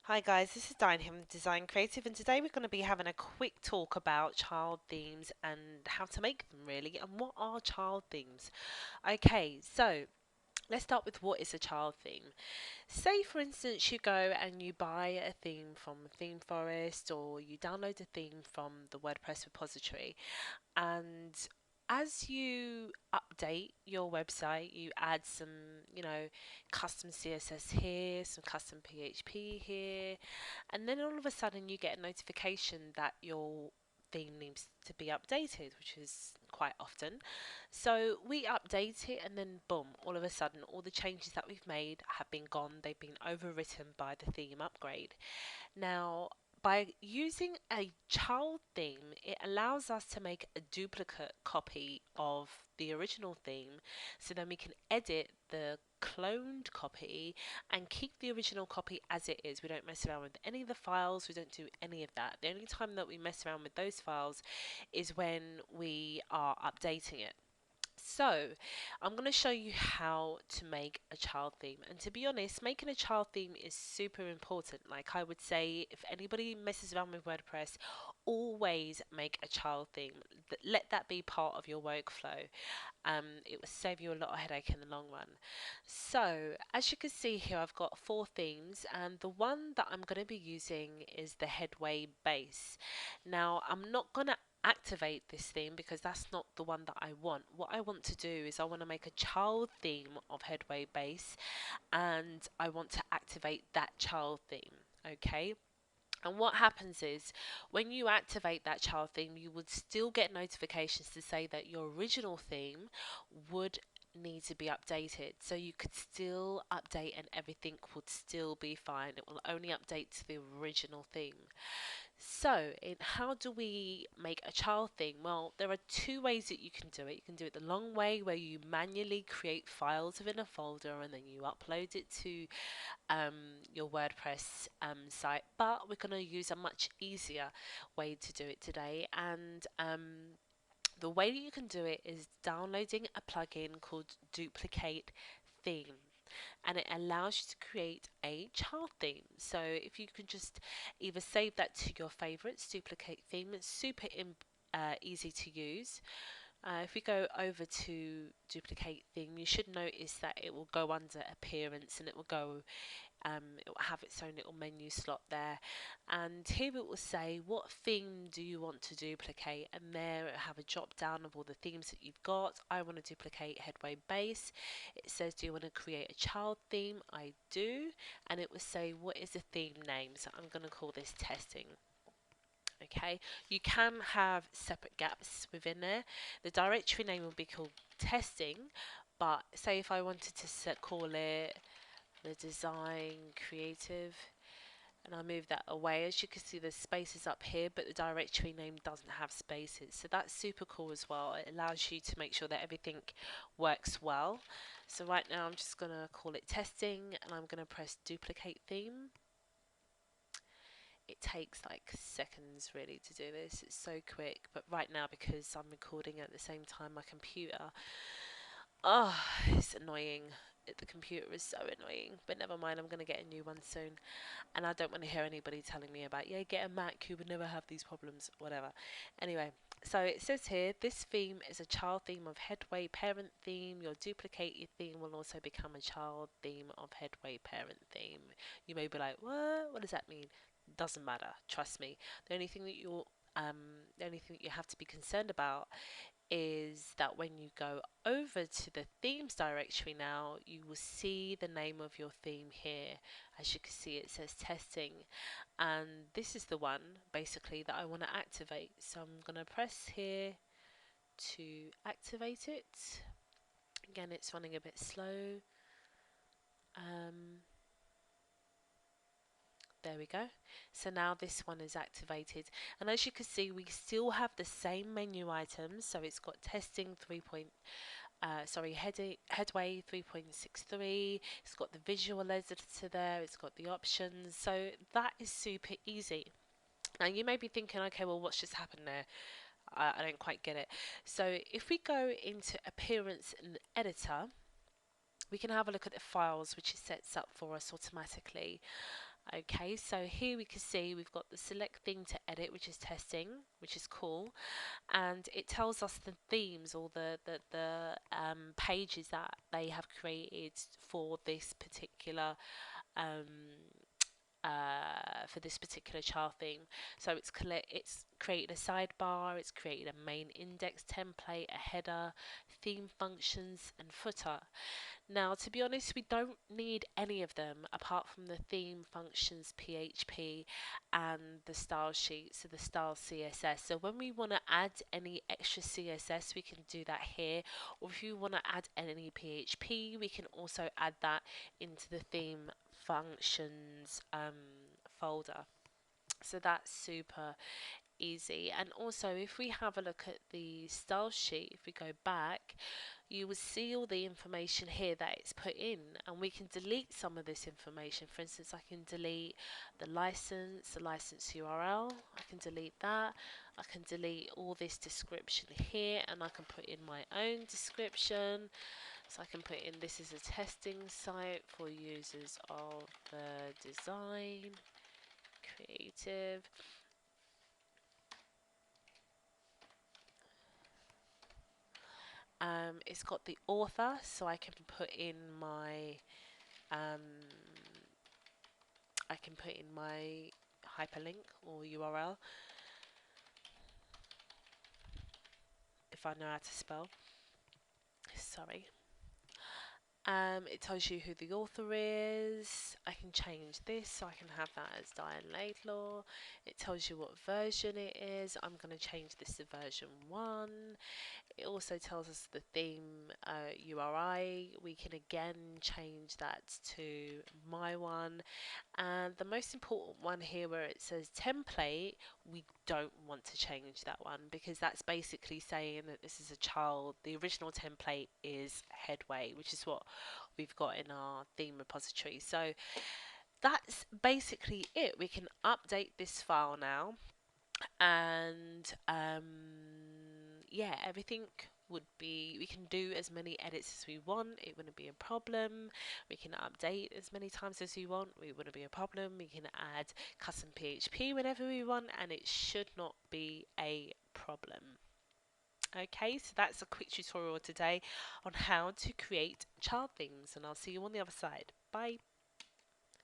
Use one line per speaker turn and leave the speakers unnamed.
Hi guys, this is Diane here from Design Creative, and today we're going to be having a quick talk about child themes and how to make them really, and what are child themes. Okay, so let's start with what is a child theme. Say for instance you go and you buy a theme from Theme Forest, or you download a theme from the WordPress repository, and as you update your website, you add some, custom CSS here, some custom PHP here, and then all of a sudden you get a notification that your theme needs to be updated, which is quite often. So we update it, and then boom, all of a sudden all the changes that we've made have been gone, they've been overwritten by the theme upgrade. Now, by using a child theme, it allows us to make a duplicate copy of the original theme, so then we can edit the cloned copy and keep the original copy as it is. We don't mess around with any of the files, we don't do any of that. The only time that we mess around with those files is when we are updating it. So, I'm going to show you how to make a child theme. And to be honest, making a child theme is super important. Like I would say, if anybody messes around with WordPress, always make a child theme. Let that be part of your workflow. It will save you a lot of headache in the long run. So, as you can see here, I've got four themes, and the one that I'm going to be using is the Headway base. Now, I'm not going to activate this theme because that's not the one that I want. What I want to do is I want to make a child theme of Headway base, and I want to activate that child theme. Okay, and what happens is when you activate that child theme, you would still get notifications to say that your original theme would need to be updated. So you could still update and everything would still be fine. It will only update to the original theme. So, how do we make a child theme? Well, there are two ways that you can do it. You can do it the long way, where you manually create files within a folder and then you upload it to um, your WordPress site. But we're going to use a much easier way to do it today. And the way that you can do it is downloading a plugin called Duplicate Theme, and it allows you to create a child theme. So if you can just either save that to your favorites, Duplicate Theme, it's super easy to use. If we go over to Duplicate Theme, you should notice that it will go under Appearance, and it will go it will have its own little menu slot there, and here it will say what theme do you want to duplicate, and there it will have a drop down of all the themes that you've got. I want to duplicate Headway base. It says, do you want to create a child theme? I do. And it will say, what is the theme name? So I'm going to call this testing. Okay, you can have separate gaps within there. The directory name will be called testing, but say if I wanted to call it the design creative, and I move that away, as you can see there's spaces up here, but the directory name doesn't have spaces, so that's super cool as well. It allows you to make sure that everything works well. So right now I'm just going to call it testing, and I'm going to press duplicate theme. It takes like seconds really to do this, it's so quick, but right now because I'm recording at the same time my computer, oh, it's annoying. The computer is so annoying, but never mind, I'm going to get a new one soon. And I don't want to hear anybody telling me about, yeah, get a Mac, you would never have these problems, whatever. Anyway, so it says here, this theme is a child theme of Headway parent theme. Your duplicate theme will also become a child theme of Headway parent theme. You may be like, what? What does that mean? Doesn't matter, trust me. The only thing that the only thing that you have to be concerned about is that when you go over to the themes directory now, you will see the name of your theme here. As you can see, it says testing, and this is the one basically that I want to activate. So I'm going to press here to activate it. Again, it's running a bit slow. Um, There we go. So now this one is activated, and as you can see we still have the same menu items. So it's got testing 3. Headway 3.63. It's got the visual editor there, it's got the options, so that is super easy. Now you may be thinking, okay, well what's just happened there? I don't quite get it. So if we go into appearance and editor, we can have a look at the files which it sets up for us automatically. Okay, so here we can see we've got the select theme to edit, which is testing, which is cool, and it tells us the themes or the pages that they have created for this particular um, child theme. So it's created a sidebar, it's created a main index template, a header, theme functions, and footer. Now, to be honest, we don't need any of them apart from the theme functions PHP and the style sheet, so the style CSS. So when we want to add any extra CSS, we can do that here. Or if you want to add any PHP, we can also add that into the theme functions folder. So that's super easy. And also, if we have a look at the style sheet, if we go back, you will see all the information here that it's put in, and we can delete some of this information. For instance, I can delete the license URL, I can delete that, I can delete all this description here, and I can put in my own description. So I can put in, this is a testing site for users of the design creative. It's got the author, so I can put in my um, hyperlink or URL if I know how to spell. Sorry. It tells you who the author is. I can change this, so I can have that as Diane Laidlaw. It tells you what version it is. I'm going to change this to version 1. It also tells us the theme URI. We can again change that to my one. And the most important one here where it says template, we don't want to change that one because that's basically saying that this is a child. The original template is headway, which is what we've got in our theme repository. So that's basically it. We can update this file now, and yeah, everything would be, we can do as many edits as we want, it wouldn't be a problem. We can update as many times as we want, it wouldn't be a problem. We can add custom PHP whenever we want, and it should not be a problem. Okay, so that's a quick tutorial today on how to create child themes, and I'll see you on the other side. Bye.